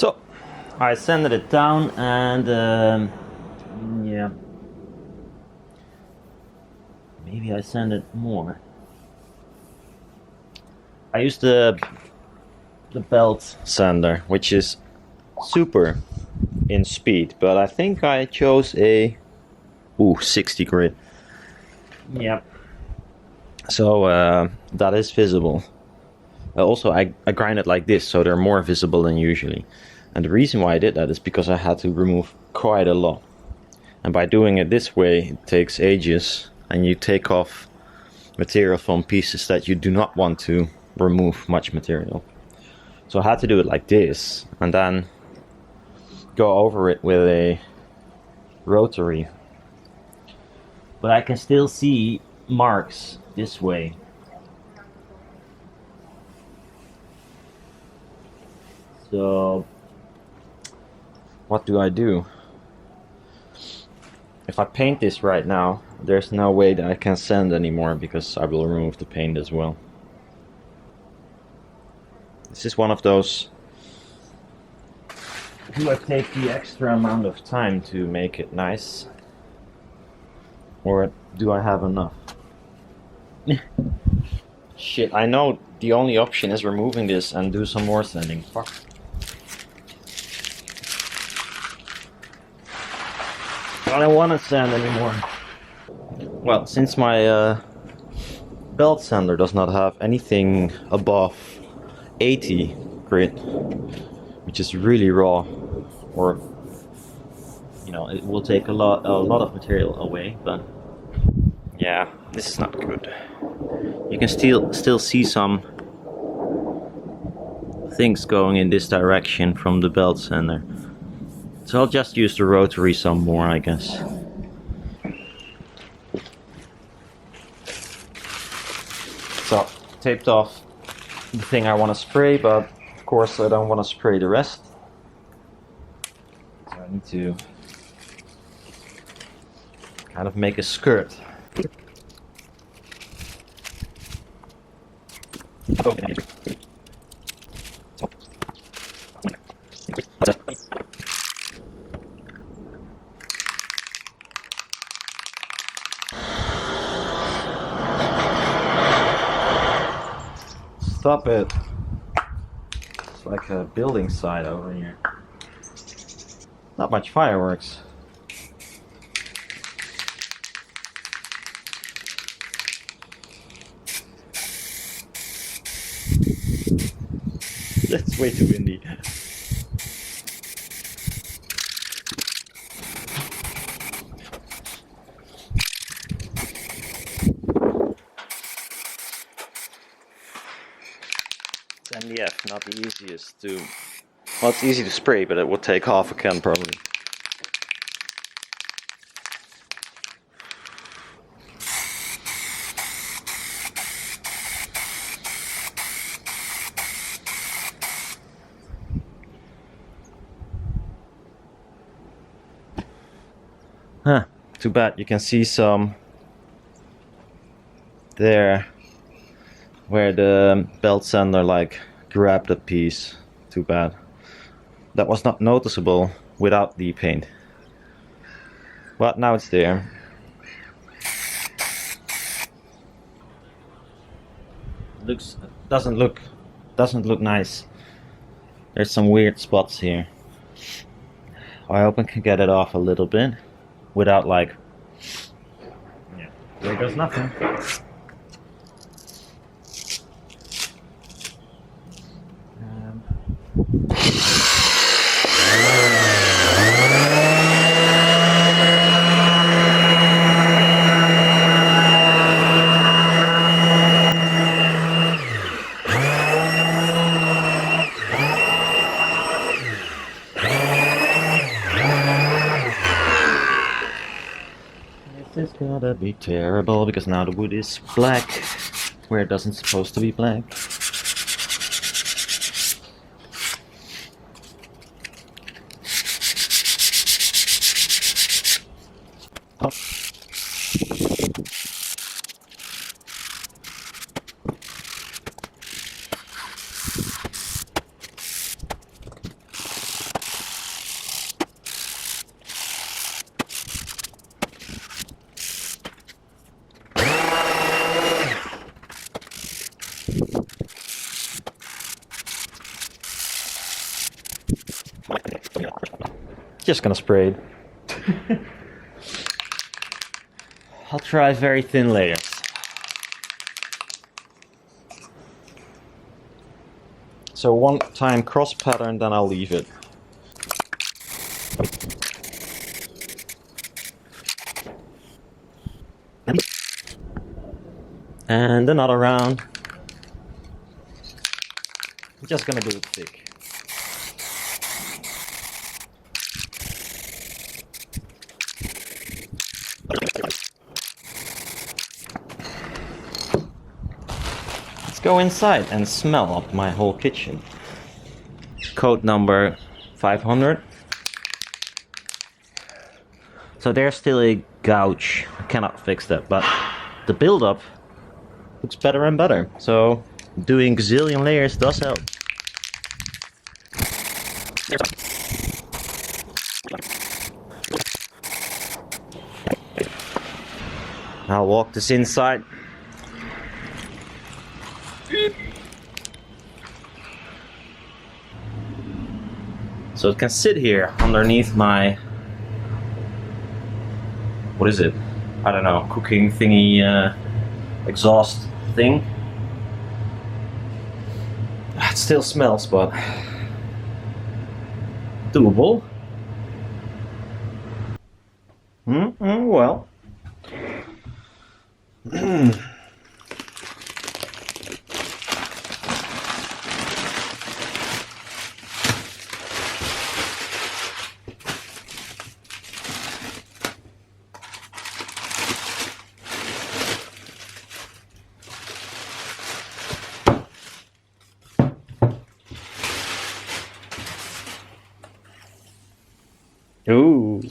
So I sanded it down and yeah, maybe I sanded more. I used the belt sander, which is super in speed, but I think I chose a 60 grit. Yep. So that is visible. Also, I grind it like this, so they're more visible than usually. And the reason why I did that is because I had to remove quite a lot. And by doing it this way, it takes ages, and you take off material from pieces that you do not want to remove much material. So I had to do it like this, and then go over it with a rotary. But I can still see marks this way. So what do I do? If I paint this right now, there's no way that I can sand anymore because I will remove the paint as well. This is one of those, do I take the extra amount of time to make it nice? Or do I have enough? Shit, I know the only option is removing this and do some more sanding. Fuck. I don't want to sand anymore. Well, since my belt sander does not have anything above 80 grit, which is really raw, or you know, it will take a lot of material away, but yeah, this is not good. You can still see some things going in this direction from the belt sander. So I'll just use the rotary some more, I guess. So, taped off the thing I want to spray, but of course I don't want to spray the rest. So I need to kind of make a skirt. Stop it. It's like a building site over here. Not much fireworks. That's way too windy. It's MDF, not the easiest to... Well, it's easy to spray, but it would take half a can probably. Huh, too bad. You can see some there where the belt sander like grabbed a piece. Too bad. That was not noticeable without the paint. But now it's there. Doesn't look nice. There's some weird spots here. I hope I can get it off a little bit without like, yeah, there goes nothing. This is gonna be terrible because now the wood is black where it doesn't supposed to be black. Oh. Just gonna spray it. I'll try very thin layers. So one time cross pattern, then I'll leave it. And another round. I'm just gonna do it thick. Let's go inside and smell up my whole kitchen. Code number 500. So there's still a gouge. I cannot fix that, but the build-up looks better and better. So doing gazillion layers does help. I'll walk this inside. So it can sit here underneath my, what is it? I don't know, cooking thingy, exhaust thing. It still smells, but doable. Well. Ooh.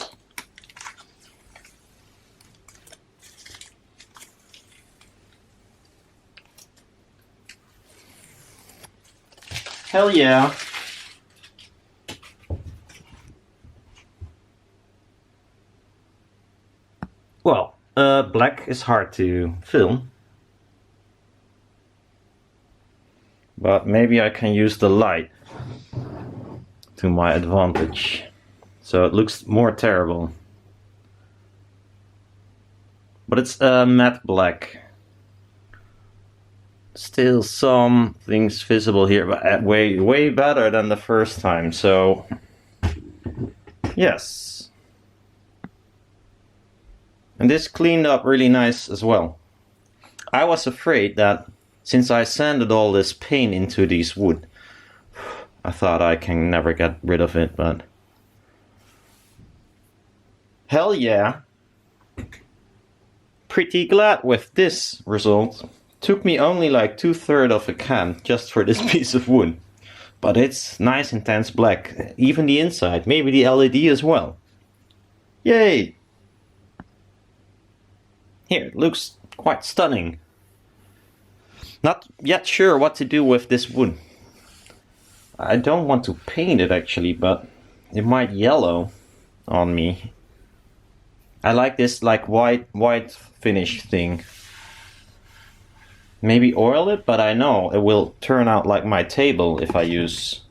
Hell yeah. Well, black is hard to film. But maybe I can use the light to my advantage. So it looks more terrible. But it's matte black. Still some things visible here, but way better than the first time. So yes. And this cleaned up really nice as well. I was afraid that since I sanded all this paint into this wood, I thought I can never get rid of it, but hell yeah. Pretty glad with this result. Took me only like 2/3 of a can just for this piece of wood. But it's nice intense black. Even the inside, maybe the LED as well. Yay! Here, it looks quite stunning. Not yet sure what to do with this wood. I don't want to paint it actually, but it might yellow on me. I like this like white finish thing. Maybe oil it, but I know it will turn out like my table if I use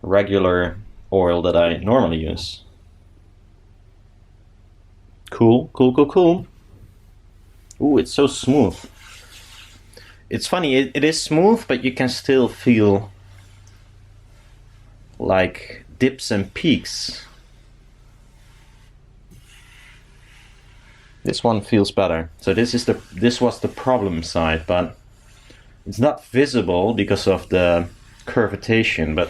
regular oil that I normally use. Cool. Ooh, it's so smooth. It's funny, it is smooth, but you can still feel like dips and peaks. This one feels better. So this was the problem side, but it's not visible because of the curvatation, but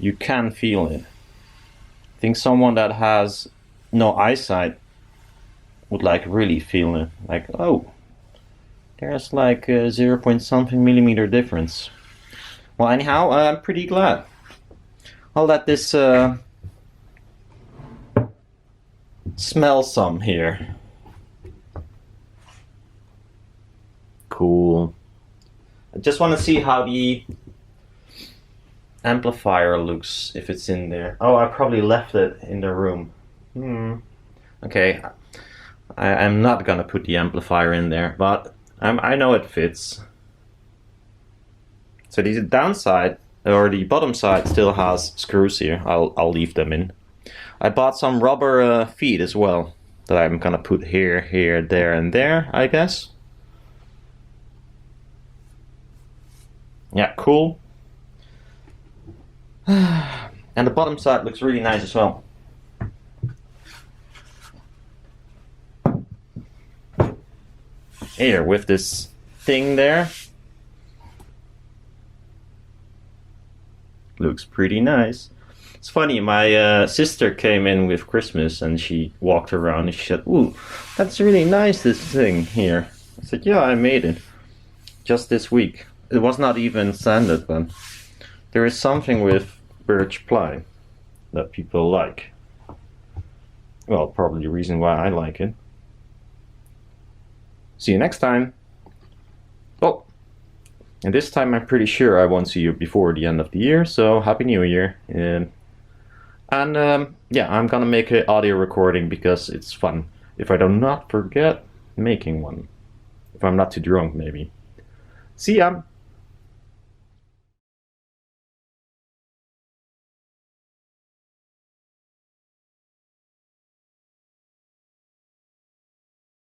you can feel it. I think someone that has no eyesight would like really feel it. Like, oh, there's like a 0 point something millimeter difference. Well, anyhow, I'm pretty glad. I'll let this smell some here. Cool. I just want to see how the amplifier looks, if it's in there. Oh, I probably left it in the room. Okay, I'm not gonna put the amplifier in there, but I know it fits. So the downside, or the bottom side, still has screws here. I'll leave them in. I bought some rubber feet as well that I'm gonna put here, here, there, and there, I guess. Yeah, cool. And the bottom side looks really nice as well. Here, with this thing there. Looks pretty nice. It's funny, my sister came in with Christmas and she walked around and she said, "Ooh, that's really nice, this thing here." I said, "Yeah, I made it just this week." It was not even sanded, but there is something with birch ply that people like. Well, probably the reason why I like it. See you next time. Oh, and this time I'm pretty sure I won't see you before the end of the year, so Happy New Year. Yeah, I'm gonna make an audio recording because it's fun. If I do not forget making one. If I'm not too drunk, maybe. See ya!